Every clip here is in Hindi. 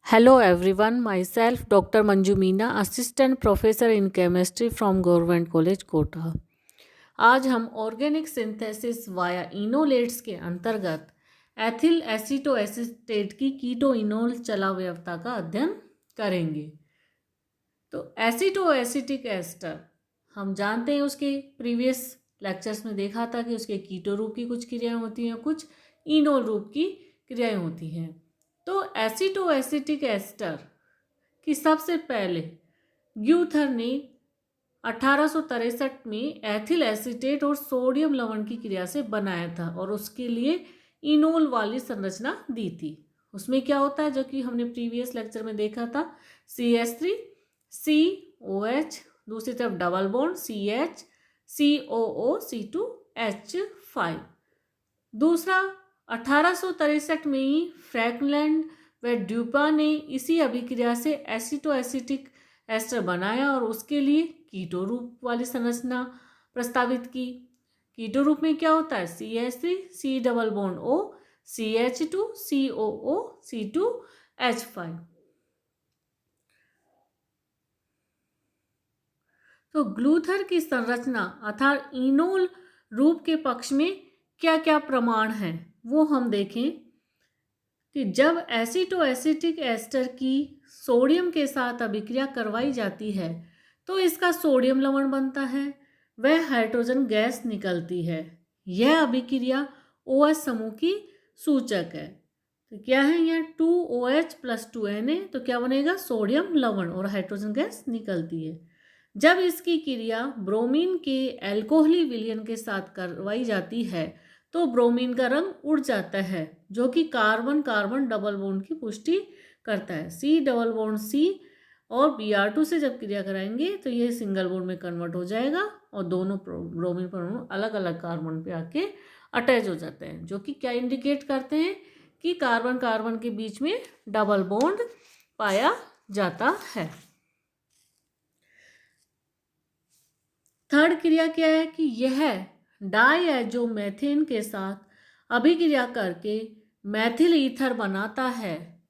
Hello everyone, myself Dr. Manju Meena, Assistant Professor in Chemistry from Government College Kota. आज हम ऑर्गेनिक सिंथेसिस वाया इनोलेट्स के अंतर्गत एथिल एसीटोएसिटेट की कीटोइनोल चलावयवता का अध्ययन करेंगे। तो एसीटोएसिटिक एस्टर हम जानते हैं, उसके प्रीवियस लेक्चर्स में देखा था कि उसके कीटो रूप की कुछ क्रियाएं होती हैं, कुछ इनोल रूप की क्रियाएं होती हैं। तो एसीटोएसिटिक एस्टर की सबसे पहले ग्यूथर ने 1863 में एथिल एसीटेट और सोडियम लवण की क्रिया से बनाया था और उसके लिए इनोल वाली संरचना दी थी। उसमें क्या होता है, जो कि हमने प्रीवियस लेक्चर में देखा था, CH3 COH, दूसरी तरफ double bond CH COO C2H5। दूसरा 1863 में ही फ्रैंकलैंड व ड्यूपा ने इसी अभिक्रिया से एसीटोएसिटिक एस्टर बनाया और उसके लिए कीटो रूप वाली संरचना प्रस्तावित की। कीटो रूप में क्या होता है, CH3 C double bond O CH2 COO C2H5। तो ग्लूथर की संरचना अर्थात इनोल रूप के पक्ष में क्या क्या प्रमाण हैं वो हम देखें कि जब एसीटोएसिटिक एस्टर की सोडियम के साथ अभिक्रिया करवाई जाती है तो इसका सोडियम लवण बनता है, वह हाइड्रोजन गैस निकलती है। यह अभिक्रिया OH समूह की सूचक है। तो क्या है, यह 2OH + 2Na, तो क्या बनेगा, सोडियम लवण, और हाइड्रोजन गैस निकलती है। जब इसकी क्रिया ब्रोमीन के एल्कोहली विलयन के साथ करवाई जाती है तो ब्रोमीन का रंग उड़ जाता है, जो कि कार्बन कार्बन डबल बॉन्ड की पुष्टि करता है। C डबल बॉन्ड C और Br2 से जब क्रिया कराएंगे तो ये सिंगल बॉन्ड में कन्वर्ट हो जाएगा और दोनों ब्रोमीन परमाणु अलग अलग कार्बन पे आके अटैच हो जाते हैं, जो कि क्या इंडिकेट करते हैं कि कार्बन कार्बन के बीच में डबल बॉन्ड पाया जाता है। थर्ड क्रिया क्या है कि यह डायएजोमेथेन के साथ अभिक्रिया करके मैथिल ईथर बनाता है।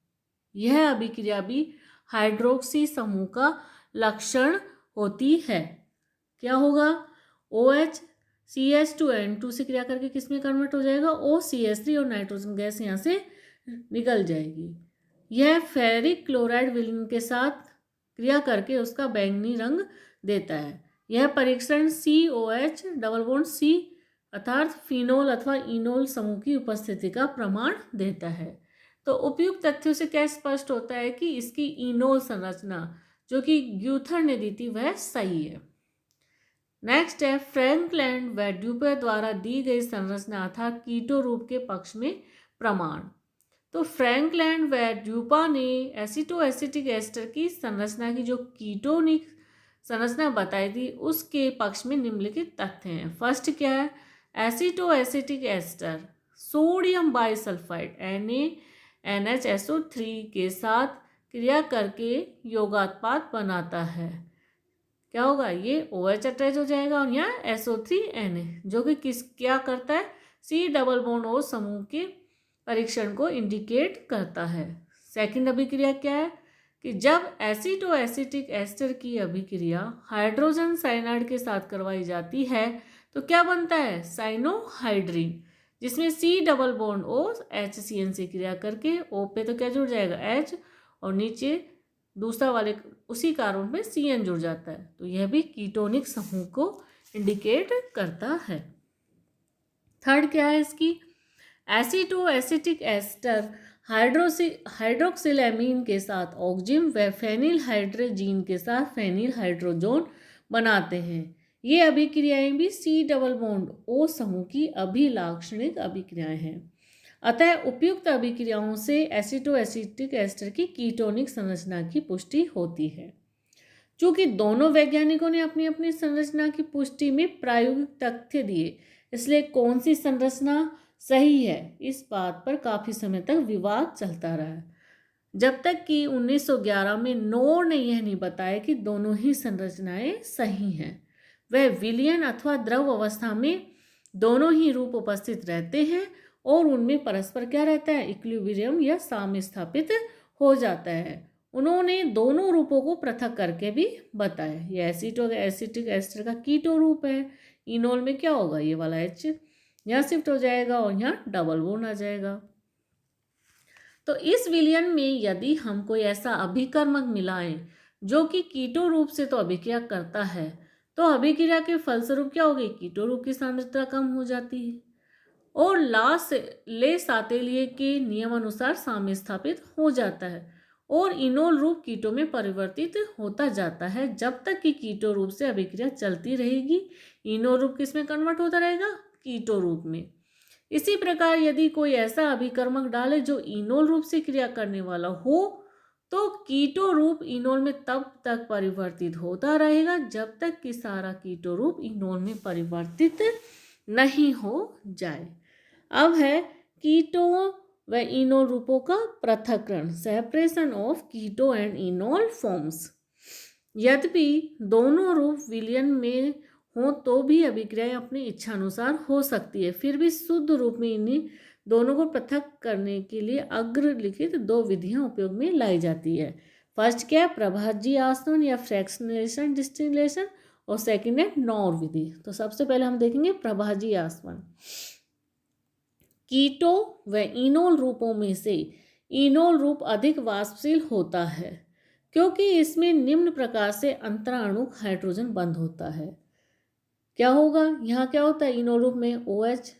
यह अभिक्रिया भी हाइड्रोक्सी समूह का लक्षण होती है। क्या होगा, OH CH2N2 से क्रिया करके किस में कन्वर्ट हो जाएगा, OCH3, और नाइट्रोजन गैस यहाँ से निकल जाएगी। यह फेरिक क्लोराइड विलयन के साथ क्रिया करके उसका बैंगनी रंग देता है। यह परीक्षण COH डबल बॉन्ड C अर्थात फिनोल अथवा इनोल समूह की उपस्थिति का प्रमाण देता है। तो उपयुक्त तथ्यों से क्या स्पष्ट होता है कि इसकी इनोल संरचना जो कि ग्यूथर ने दी थी वह सही है। नेक्स्ट है फ्रैंकलैंड व ड्यूपे द्वारा दी गई संरचना अर्थात कीटो रूप के पक्ष में प्रमाण। तो फ्रैंकलैंड व ड्यूपा ने एसीटोएसिटिक एस्टर की संरचना की जो कीटोनिक संरचना बताई थी उसके पक्ष में निम्नलिखित तथ्य हैं। फर्स्ट क्या है, acetoacetic ester sodium bisulphide NaNHSO3 के साथ क्रिया करके योगात्पाद बनाता है। क्या होगा, ये OH अटैच हो जाएगा और यहाँ SO3Na, जो कि क्या करता है, C डबल बॉन्ड O समूह के परीक्षण को इंडिकेट करता है। सेकंड अभिक्रिया क्या है कि जब एसीटोएसिटिक एस्टर की अभिक्रिया हाइड्रोजन साइनाइड के साथ करवाई जाती है तो क्या बनता है, साइनोहाइड्रीन, जिसमें C double bond O HCN से क्रिया करके O पे तो क्या जुड़ जाएगा, H, और नीचे दूसरा वाले उसी कार्बन पे CN जुड़ जाता है। तो यह भी कीटोनिक समूह को इंडिकेट करता है। थर्ड क्या है इसकी, एसीटोएसिटिक एस्टर हाइड्रोक्सिलेमीन के साथ ऑक्जिम व फेनिल हाइड्रोजीन के साथ फेनिल हाइड्रोजोन बनाते हैं। ये अभिक्रियाएं भी C डबल बॉन्ड O समूह की अभिलाक्षणिक अभिक्रियाएं हैं। अतः उपयुक्त अभिक्रियाओं से एसीटोएसिटिक एस्टर की कीटोनिक संरचना की पुष्टि होती है। चूंकि दोनों वैज्ञानिकों ने अपनी अपनी संरचना की पुष्टि में प्रायोगिक तथ्य दिए, इसलिए कौन सी संरचना सही है इस बात पर काफी समय तक विवाद चलता रहा, जब तक कि 1911 में नोर ने यह नहीं बताया कि दोनों ही संरचनाएं सही हैं। वह विलयन अथवा द्रव अवस्था में दोनों ही रूप उपस्थित रहते हैं और उनमें परस्पर क्या रहता है, इक्विलिब्रियम या साम्य स्थापित हो जाता है। उन्होंने दोनों रूपों को पृथक करके भी बताया। ये एसिटिक एस्टर का कीटो रूप है। इनोल में क्या होगा, ये वाला H यहाँ शिफ्ट हो जाएगा और यहाँ डबल बॉन्ड आ जाएगा। तो इस विलयन में यदि हम कोई ऐसा अभिकर्मक मिलाएं जो कि कीटो रूप से तो अभिक्रिया करता है, तो अभिक्रिया के फलस्वरूप क्या होगी, कीटो रूप की सांद्रता कम हो जाती है और ले सातेलिए के नियम अनुसार साम्य स्थापित हो जाता है और इनोल रूप कीटो में परिवर्तित होता जाता है। जब तक कि कीटो रूप से अभिक्रिया चलती रहेगी, इनोल रूप किसमें कन्वर्ट होता रहेगा, कीटो रूप में। इसी प्रकार यदि कोई ऐसा अभिकर्मक डाले जो इनोल रूप से क्रिया करने वाला हो, तो कीटो रूप इनोल में तब तक परिवर्तित होता रहेगा जब तक कि सारा कीटो रूप इनोल में परिवर्तित नहीं हो जाए। अब है कीटो व इनोल रूपों का पृथक्करण, separation of keto and enol forms. यद्यपि दोनों रूप विलयन में हो तो भी अभिक्रियाएं अपनी इच्छा अनुसार हो सकती है, फिर भी शुद्ध रूप में इन्हीं दोनों को पृथक करने के लिए अग्रलिखित दो विधियां उपयोग में लाई जाती है। फर्स्ट क्या है, प्रभाजी आसवन या फ्रैक्शनेशन डिस्टिलेशन, और सेकंड है नॉर विधि। तो सबसे पहले हम देखेंगे प्रभाजी आसवन। कीटो व इनोल रूपों में से इनोल रूप अधिक वाष्पशील होता है क्योंकि इसमें निम्न प्रकार से अंतराणुक हाइड्रोजन बंद होता है। क्या होगा, यहाँ क्या होता है, इनोल रूप में OH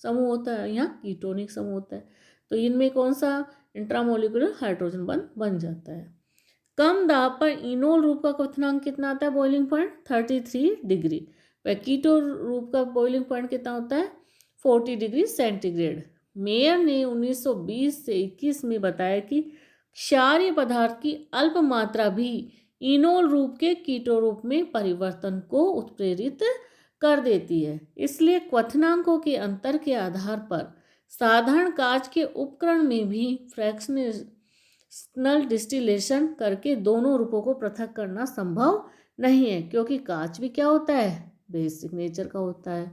समूह होता है, यहाँ कीटोनिक समूह होता है, तो इनमें कौन सा इंट्रामोलिकुलर हाइड्रोजन बंद बन जाता है। कम दाब पर इनोल रूप का क्वथनांक कितना आता है, बॉइलिंग पॉइंट 33 डिग्री। व कीटो रूप का बॉइलिंग पॉइंट कितना होता है, 40 डिग्री सेंटीग्रेड। मेयर ने 1920 से 21 में बताया कि क्षारीय पदार्थ की अल्प मात्रा भी इनोल रूप के कीटो रूप में परिवर्तन को उत्प्रेरित कर देती है। इसलिए क्वथनांकों के अंतर के आधार पर साधारण कांच के उपकरण में भी फ्रैक्शनल डिस्टिलेशन करके दोनों रूपों को पृथक करना संभव नहीं है, क्योंकि कांच भी क्या होता है, बेसिक नेचर का होता है।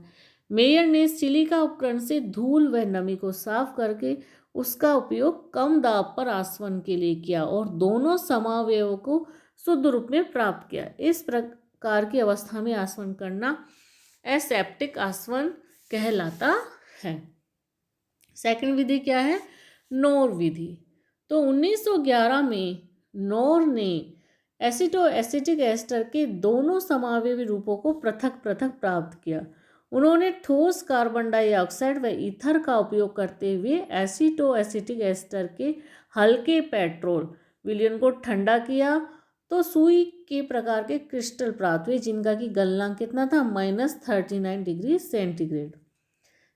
मेयर ने सिलिका उपकरण से धूल व नमी को साफ करके उसका उपयोग कम दाब पर आसवन के लिए किया और दोनों समावयवों को शुद्ध रूप में प्राप्त किया। इस प्रकार की अवस्था में आसवन करना एसेप्टिक आसवन कहलाता है। सेकंड विधि क्या है, नोर विधि। तो 1911 में नोर ने एसिटिक एस्टर के दोनों समावयवी रूपों को पृथक प्राप्त किया। उन्होंने ठोस कार्बन डाइऑक्साइड व ईथर का उपयोग करते हुए एसिटिक एस्टर के हल्के पेट्रोल विलयन को ठंडा किया तो सुई के प्रकार के क्रिस्टल प्राप्त हुए जिनका की गलनांक कितना था, -39 डिग्री सेंटीग्रेड।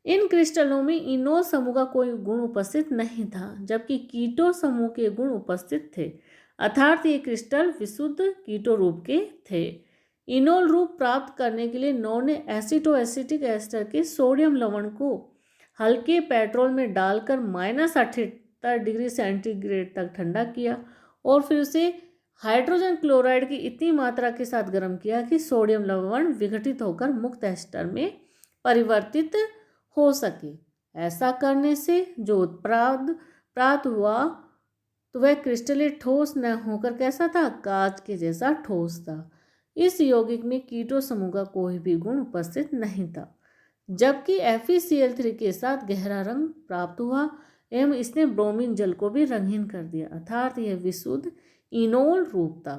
इन क्रिस्टलों में इनोल समूह का कोई गुण उपस्थित नहीं था, जबकि कीटो समूह के गुण उपस्थित थे, अर्थात ये क्रिस्टल विशुद्ध कीटो रूप के थे। इनोल रूप प्राप्त करने के लिए नोर ने एसिटिक एस्टर के सोडियम लवण को हल्के पेट्रोल में डालकर -78 डिग्री सेंटीग्रेड तक ठंडा किया और फिर उसे हाइड्रोजन क्लोराइड की इतनी मात्रा के साथ गर्म किया कि सोडियम लवण विघटित होकर मुक्त एस्टर में परिवर्तित हो सके। ऐसा करने से जो उत्पाद प्राप्त हुआ तो वह क्रिस्टलीय ठोस न होकर कैसा था, कांच के जैसा ठोस था। इस यौगिक में कीटो समूह का कोई भी गुण उपस्थित नहीं था, जबकि FeCl3 के साथ गहरा रंग प्राप्त हुआ एवं इसने ब्रोमीन जल को भी रंगहीन कर दिया, अर्थात यह विशुद्ध इनोल रूप था।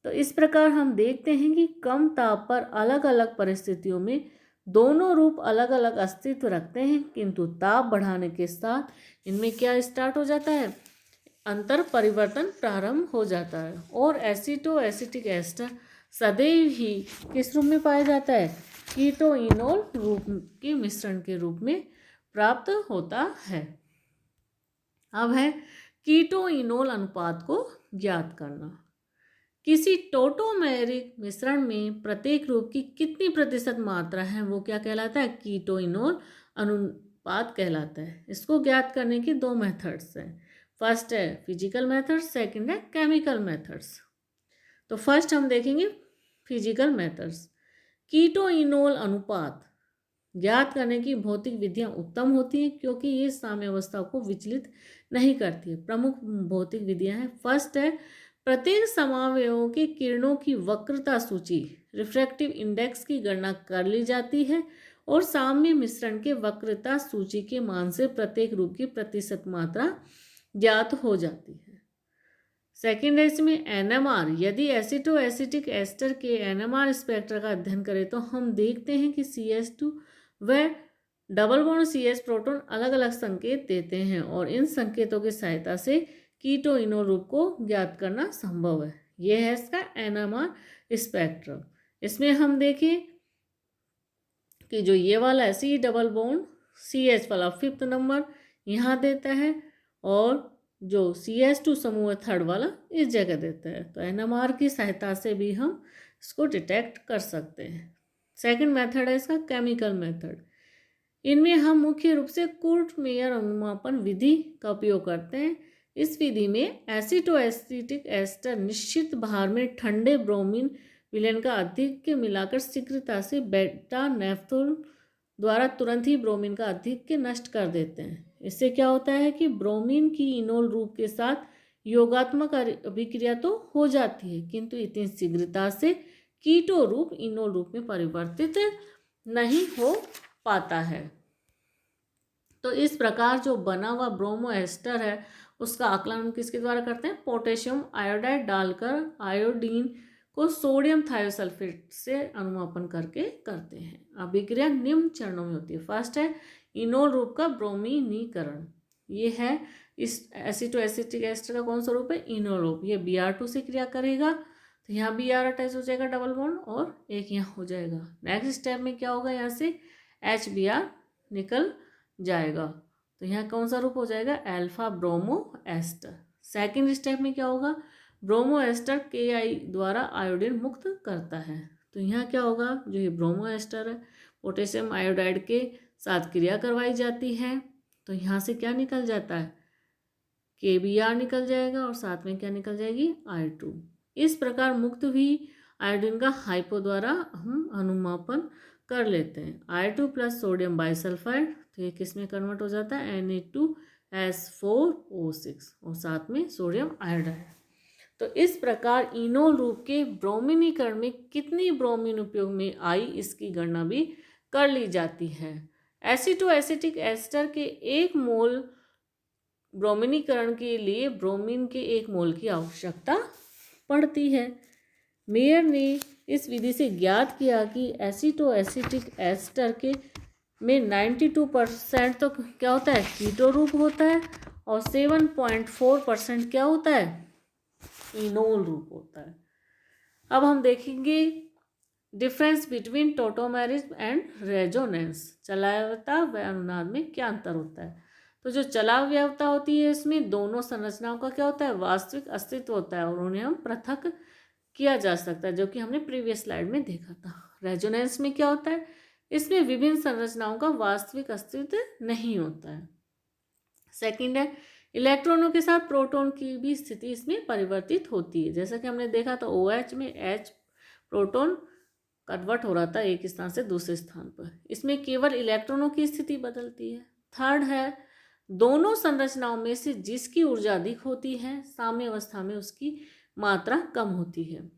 तो इस प्रकार हम देखते हैं कि कम ताप पर अलग अलग परिस्थितियों में दोनों रूप अलग अलग अस्तित्व रखते हैं, किंतु ताप बढ़ाने के साथ इनमें क्या स्टार्ट हो जाता है, अंतर परिवर्तन प्रारंभ हो जाता है और एसिटिक एस्टर सदैव ही किस रूप में पाया जाता है, कीटो इनोल रूप के मिश्रण के रूप में प्राप्त होता है। अब है कीटो इनोल अनुपात को ज्ञात करना। किसी टोटोमेरिक मिश्रण में प्रत्येक रूप की कितनी प्रतिशत मात्रा है वो क्या कहलाता है, कीटो इनोल अनुपात कहलाता है। इसको ज्ञात करने की दो मेथड्स हैं, फर्स्ट है फिजिकल मेथड, सेकंड है केमिकल मेथड्स। तो फर्स्ट हम देखेंगे फिजिकल मेथड्स। कीटो इनोल अनुपात ज्ञात करने की भौतिक विधियां उत्तम होती हैं क्योंकि ये साम्यावस्था को विचलित नहीं करती है। प्रमुख भौतिक विधियां हैं। फर्स्ट है, प्रत्येक समावयवों की किरणों की वक्रता सूची रिफ्रैक्टिव इंडेक्स की गणना कर ली जाती है और साम्य मिश्रण के वक्रता सूची के मान से प्रत्येक रूप की प्रतिशत मात्रा ज्ञात हो जाती है। सेकेंड है इसमें एनएमआर। यदि एसिटो एसिटिक एस्टर के एनएमआर स्पेक्ट्रा का अध्ययन करें तो हम देखते हैं कि CH2 व डबल बॉन्ड CH प्रोटॉन अलग अलग संकेत देते हैं और इन संकेतों की सहायता से कीटो इनोल रूप को ज्ञात करना संभव है। यह है इसका एनएमआर स्पेक्ट्रम। इसमें हम देखें कि जो ये वाला है C डबल बॉन्ड CH वाला 5th नंबर यहाँ देता है और जो CH2 समूह थर्ड वाला इस जगह देता है। तो NMR की सहायता से भी हम इसको डिटेक्ट कर सकते हैं। सेकंड मेथड है इसका केमिकल मेथड। इनमें हम मुख्य रूप से कुर्ट मेयर अनुमापन विधि का उपयोग करते हैं। इस विधि में एसिटो एसिटिक एस्टर निश्चित भार में ठंडे ब्रोमीन विलयन का अधिक मिलाकर शीघ्रता से बेटा नेफ्थोल द्वारा तुरंत ही ब्रोमीन का अधिक नष्ट कर देते हैं। इससे क्या होता है कि ब्रोमीन की इनोल रूप के साथ योगात्मक अभिक्रिया तो हो जाती है किंतु इतनी शीघ्रता से कीटो रूप इनोल रूप में परिवर्तित नहीं हो पाता है। तो इस प्रकार जो बना हुआ ब्रोमो एस्टर है उसका आकलन हम किसके द्वारा करते हैं? पोटेशियम आयोडाइड डालकर आयोडीन को सोडियम थायोसल्फेट से अनुमापन करके करते हैं। अभिक्रिया निम्न चरणों में होती है। फर्स्ट है इनोल रूप का ब्रोमीनीकरण। ये है इस एसिटो एसिटिक एस्टर का कौन सा रूप है? इनोल रूप। ये Br2 से क्रिया करेगा तो यहाँ Br अटैच हो जाएगा डबल बॉन्ड और एक यहाँ हो जाएगा। नेक्स्ट स्टेप में क्या होगा? यहाँ से HBr निकल जाएगा तो यहाँ कौन सा रूप हो जाएगा? Alpha bromo ester. Second step में क्या होगा? ब्रोमो एस्टर Ki द्वारा आयोडीन मुक्त करता है तो यहाँ क्या होगा? जो ये ब्रोमो एस्टर है पोटेशियम आयोडाइड के साथ क्रिया करवाई जाती है तो यहाँ से क्या निकल जाता है? KBr निकल जाएगा और साथ में क्या निकल जाएगी? I2। इस प्रकार मुक्त हुई आयोडीन का हाइपो द्वारा हम अनुमापन कर लेते हैं। I2 प्लस सोडियम बाइसल्फाइड तो ये किस में कन्वर्ट हो जाता है? Na2S4O6 और साथ में सोडियम आयोडाइड। तो इस प्रकार इनोल रूप के ब्रोमीनीकरण में कितनी ब्रोमीन उपयोग में आई इसकी गणना भी कर ली जाती है। एसिटो एसिटिक एस्टर के 1 मोल ब्रोमीनीकरण के लिए ब्रोमीन के 1 मोल की आवश्यकता पड़ती है। मेयर ने इस विधि से ज्ञात किया कि एसिटो एसिटिक एस्टर के में 92% तो क्या होता है? कीटो रूप होता है और 7.4% क्या होता है? इनोल रूप होता है। अब हम देखेंगे difference between tautomerism and resonance. चलाव्यता व अनुनाद में क्या अंतर होता है? तो जो चलाव्यता होती है इसमें दोनों संरचनाओं का क्या होता है? वास्तविक अस्तित्व होता है और उन्हें हम पृथक किया जा सकता है जो कि हमने प्रीवियस स्लाइड में देखा था। रेजोनेंस में क्या होता है? इसमें विभिन्न संरचनाओं का वास्तविक अस्तित्व नहीं होता है। सेकंड है इलेक्ट्रॉनों के साथ प्रोटॉन की भी स्थिति इसमें परिवर्तित होती है। जैसा कि हमने देखा था OH में H प्रोटॉन कन्वर्ट हो रहा था एक स्थान से दूसरे स्थान पर। इसमें केवल इलेक्ट्रॉनों की स्थिति बदलती है। थर्ड है दोनों संरचनाओं में से जिसकी ऊर्जा अधिक होती है साम्य अवस्था में उसकी मात्रा कम होती है।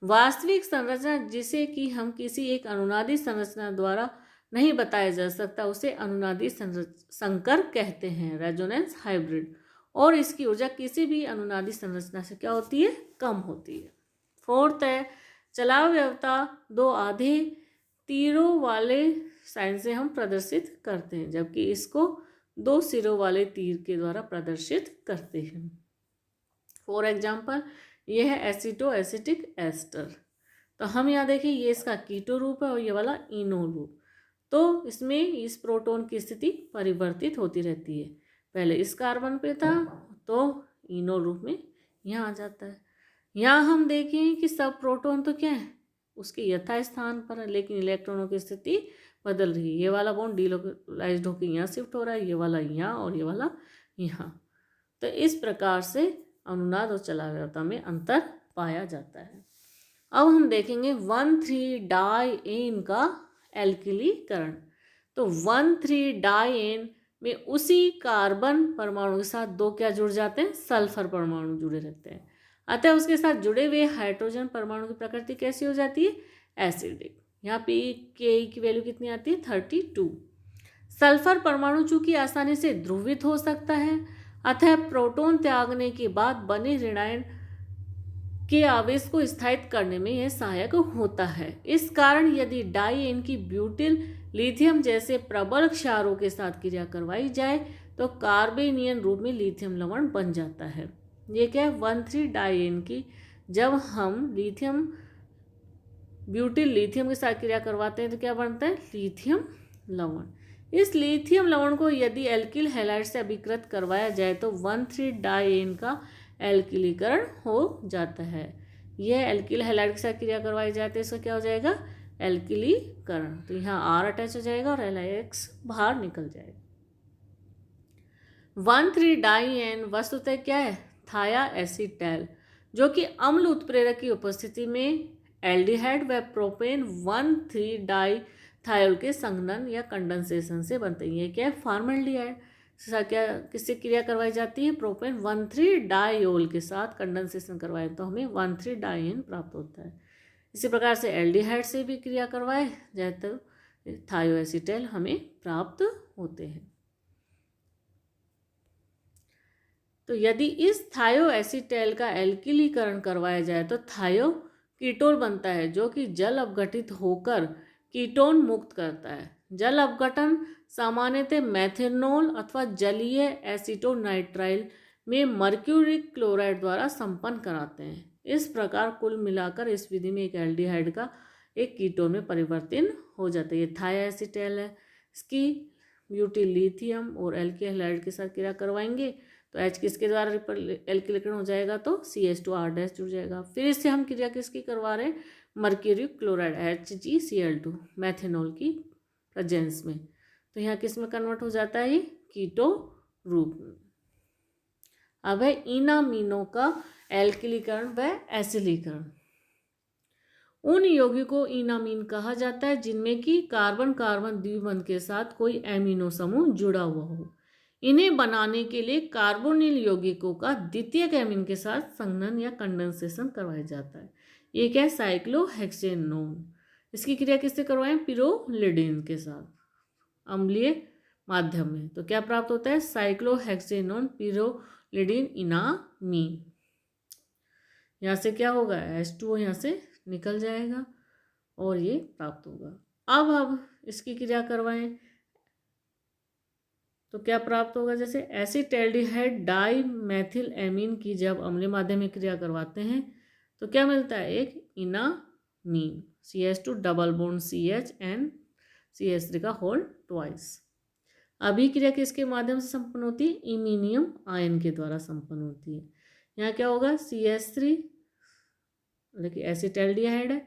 वास्तविक संरचना जिसे कि हम किसी एक अनुनादी संरचना द्वारा नहीं बताया जा सकता उसे अनुनादी संकर कहते हैं, रेजोनेंस हाइब्रिड, और इसकी ऊर्जा किसी भी अनुनादी संरचना से क्या होती है? कम होती है। फोर्थ है चलाव्यता 2 आधे तीरों वाले साइन से हम प्रदर्शित करते हैं जबकि इसको 2 सिरों वाले तीर के द्वारा प्रदर्शित करते हैं। फॉर एग्जाम्पल यह है एसिटो एसिटिक एस्टर। तो हम यहाँ देखिए ये इसका कीटो रूप है और ये वाला इनोल रूप। तो इसमें इस प्रोटॉन की स्थिति परिवर्तित होती रहती है। पहले इस कार्बन पे था तो इनोल रूप में यहाँ आ जाता है। यहाँ हम देखें कि सब प्रोटॉन तो क्या है? उसके यथास्थान पर है लेकिन इलेक्ट्रॉनों की स्थिति बदल रही है। ये वाला बॉन्ड डीलोकलाइज्ड होकर यहाँ शिफ्ट हो रहा है, ये वाला यहाँ और ये वाला यहाँ। तो इस प्रकार से अनुनाद और चलाव्यता में अंतर पाया जाता है। अब हम देखेंगे 1,3-डाइएन का एल्किलीकरण। तो 1,3-डाइएन में उसी कार्बन परमाणु के साथ दो क्या जुड़ जाते हैं, सल्फर परमाणु जुड़े रहते हैं। अतः उसके साथ जुड़े हुए हाइड्रोजन परमाणु की प्रकृति कैसी हो जाती है, एसिडिक। यहाँ पे के की वैल्यू कितनी आती है, 32। सल्फर परमाणु चूंकि आसानी से ध्रुवित हो सकता है, अतः प्रोटॉन त्यागने के बाद बने ऋणायन के आवेश को स्थायित करने में यह सहायक होता है। इस कारण यदि डाई की ब्यूटिल लिथियम जैसे प्रबल क्षारों के साथ क्रिया करवाई जाए तो कार्बेनियन रूप में लिथियम लवण बन जाता है। ये क्या है, 1,3 डाई की जब हम लिथियम ब्यूटिल लिथियम के साथ क्रिया करवाते हैं तो क्या बनता है, लिथियम लवण। इस लिथियम लवण को यदि एल्किल हैलाइड से अभिकृत करवाया जाए तो 1,3 डाई का एल्किलीकरण हो जाता है। यह एल्किल हैलाइड के साथ क्रिया करवाई जाती है, इसका क्या हो जाएगा, एल्किलीकरण। तो यहाँ आर अटैच हो जाएगा और LiX बाहर निकल जाएगा। 1,3 डाई वस्तुतः क्या है, थाया एसीटैल, जो कि अम्ल उत्प्रेरक की उपस्थिति में एल्डिहाइड व प्रोपेन 1,3 डाई थायोल के संघनन या कंडेंसेशन से बनते हैं। ये क्या है, फॉर्मल्डिहाइड क्या किससे क्रिया करवाई जाती है, प्रोपेन 1,3 डायोल के साथ कंडेंसेशन करवाए तो हमें 1,3 डाइन प्राप्त होता है। इसी प्रकार से एल्डिहाइड से भी क्रिया करवाए जाए तो थायोएसीटेल हमें प्राप्त होते हैं। तो यदि इस थायोएसीटेल का एल्किलीकरण करवाया जाए तो थायो कीटोन बनता है, जो कि जल अपघटित होकर कीटोन मुक्त करता है। जल अपघटन सामान्यतः मेथनॉल अथवा जलीय एसीटोनाइट्राइल में मर्क्यूरिक क्लोराइड द्वारा संपन्न कराते हैं। इस प्रकार कुल मिलाकर इस विधि में एक एल्डिहाइड का एक कीटोन में परिवर्तन हो जाता है। ये थायोएसीटेल है, इसकी ब्यूटिल लिथियम और एल्किल हैलाइड के साथ क्रिया करवाएंगे तो H किसके द्वारा एल्किलीकरण हो जाएगा, तो CH2R- जुड़ जाएगा। फिर इससे हम क्रिया किसकी करवा रहे हैं, मर्क्यूरी क्लोराइड HgCl2 मैथेनॉल की प्रेजेंस में। तो यहाँ किस में कन्वर्ट हो जाता है, ये कीटो रूप में। अब है इनामीनों का एल्किलीकरण व एसिलीकरण। उन यौगिकों को इनामीन कहा जाता है जिनमें कि कार्बन कार्बन द्विबंध के साथ कोई एमिनो समूह जुड़ा हुआ हो। इन्हें बनाने के लिए कार्बोनिल यौगिकों का द्वितीयक एमीन के साथ संघनन या कंडेंसेशन करवाया जाता है। ये क्या है, साइक्लोहेक्सेनोन। इसकी क्रिया किससे करवाएं, पिरोलिडिन के साथ अम्लीय माध्यम में। तो क्या प्राप्त होता है, साइक्लोहेक्सेनोन पिरोलिडिन इनामीन। यहाँ से क्या होगा, H2O यहाँ से निकल जाएगा और ये प्राप्त होगा। अब इसकी क्रिया करवाएं तो क्या प्राप्त होगा, जैसे एसिटैल्डिहाइड डाई मैथिल एमीन की जब अम्लीय माध्यम में क्रिया करवाते हैं तो क्या मिलता है, एक इनामीन, CH2 double bond CH and CH3 का होल ट्वाइस। अभिक्रिया किसके माध्यम से संपन्न होती है, इमीनियम आयन के द्वारा संपन्न होती है। यहाँ क्या होगा, CH3 मतलब कि एसिटैल्डिहाइड है,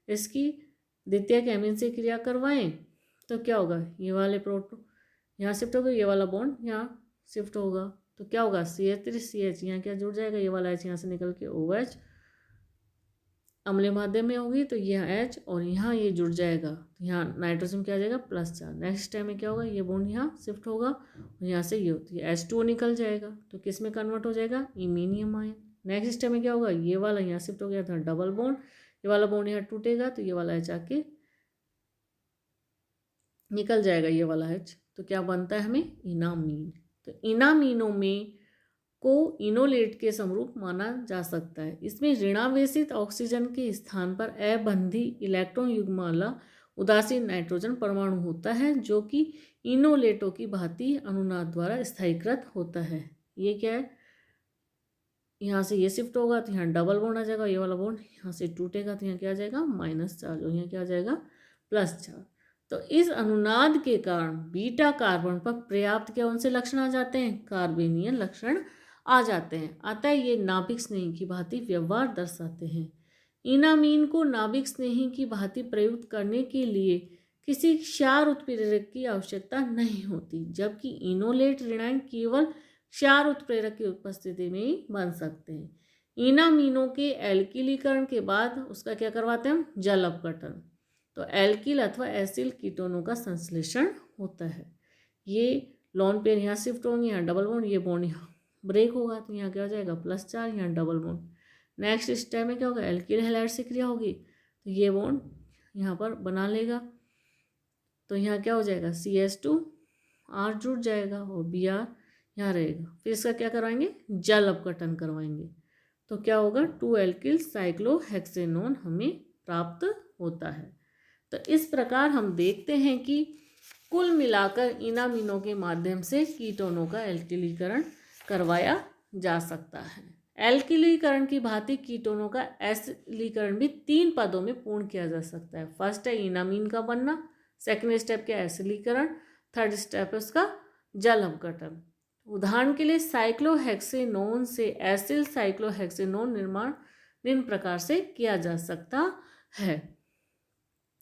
इसकी द्वितीयक एमीन से क्रिया करवाएं तो क्या होगा, ये वाले प्रोटो यहाँ शिफ्ट होगा, ये वाला बॉन्ड यहाँ शिफ्ट होगा तो क्या होगा, CH3 CH, यहाँ क्या जुड़ जाएगा, ये वाला H यहाँ से निकल के OH अम्लीय माध्यम में होगी तो यह H और यहाँ ये जुड़ जाएगा तो यहाँ नाइट्रोजन क्या आ जाएगा, +4। नेक्स्ट टाइम में क्या होगा, ये बॉन्ड यहाँ शिफ्ट होगा और यहाँ से ये H2O निकल जाएगा तो किस में कन्वर्ट हो जाएगा, इमीनियम आयन। नेक्स्ट टाइम में क्या होगा, ये वाला यहाँ शिफ्ट हो गया था डबल बॉन्ड, ये वाला बॉन्ड यहाँ टूटेगा तो ये वाला H आके निकल जाएगा, ये वाला H। तो क्या बनता है हमें, इनामीन। तो इनामीनों में को इनोलेट के समरूप माना जा सकता है। इसमें ऋणावेशित ऑक्सीजन के स्थान पर अबंधी इलेक्ट्रॉन युग्मवाला उदासीन नाइट्रोजन परमाणु होता है जो कि इनोलेटों की भांति अनुनाद द्वारा स्थायीकृत होता है। ये क्या है, यहाँ से ये शिफ्ट होगा तो यहाँ डबल बॉन्ड आ जाएगा, ये वाला बॉन्ड यहाँ से टूटेगा तो यहाँ क्या आ जाएगा, -4 और यहाँ क्या आ जाएगा, +4। तो इस अनुनाद के कारण बीटा कार्बन पर पर्याप्त क्या उनसे लक्षण आ जाते हैं, कार्बेनियन लक्षण आ जाते हैं। अतः ये नाभिक स्नेही की भांति व्यवहार दर्शाते हैं। इनामीन को नाभिक स्नेही की भांति प्रयुक्त करने के लिए किसी क्षार उत्प्रेरक की आवश्यकता नहीं होती, जबकि इनोलेट ऋणायन केवल क्षार उत्प्रेरक की उपस्थिति में ही बन सकते हैं। इनामीनों के एल्किलीकरण के बाद उसका क्या करवाते हैं हम, जल अपघटन। तो एल्किल अथवा एसिल कीटोनों का संश्लेषण होता है। ये लोन पेयर यहाँ शिफ्ट होंगे, यहाँ डबल बॉन्ड, ये बॉन्ड यहाँ ब्रेक होगा तो यहाँ क्या हो जाएगा +4, यहाँ डबल बॉन्ड। नेक्स्ट स्टेप में क्या होगा, एल्किल हैलाइड से क्रिया होगी तो ये बॉन्ड यहाँ पर बना लेगा तो यहाँ क्या हो जाएगा CH2R जुड़ जाएगा और Br यहाँ रहेगा। फिर इसका क्या करवाएंगे, जल अपघटन करवाएंगे तो क्या होगा 2 एल्किल साइक्लोहेक्सेनोन हमें प्राप्त होता है। तो इस प्रकार हम देखते हैं कि कुल मिलाकर इनामिनों के माध्यम से कीटोनों का एल्किलीकरण करवाया जा सकता है। एल्किलीकरण की भांति कीटोनों का एसिलीकरण भी 3 पदों में पूर्ण किया जा सकता है। फर्स्ट है इनामीन का बनना, सेकेंड स्टेप क्या एसिलीकरण, थर्ड स्टेप है उसका जल अपघटन। उदाहरण के लिए साइक्लोहेक्सेनोन से एसिल साइक्लोहेक्सेनोन निर्माण निम्न प्रकार से किया जा सकता है।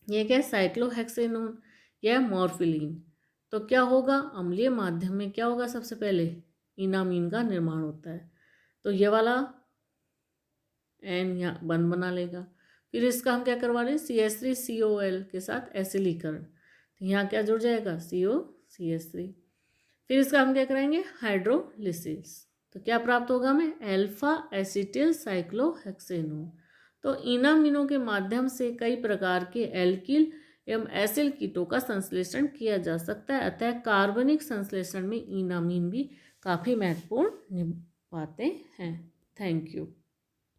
ये क्या है साइक्लोहेक्सेनोन, यह मॉर्फिलीन। तो क्या होगा अम्लीय माध्यम में क्या होगा, सबसे पहले इनामीन का निर्माण होता है तो ये वाला एन यहाँ बंद बना लेगा। फिर इसका हम क्या करवा रहे हैं CH3COL के साथ एसिलीकरण तो यहाँ क्या जुड़ जाएगा COCH3। फिर इसका हम क्या कराएंगे हाइड्रोलिसिस तो क्या प्राप्त होगा हमें अल्फा एसिटिल साइक्लोहेक्सेनोन। तो इनामिनों के माध्यम से कई प्रकार के एल्किल एवं एसिल कीटों का संश्लेषण किया जा सकता है। अतः कार्बनिक संश्लेषण में इनामीन भी काफ़ी महत्वपूर्ण निभाते हैं। Thank you.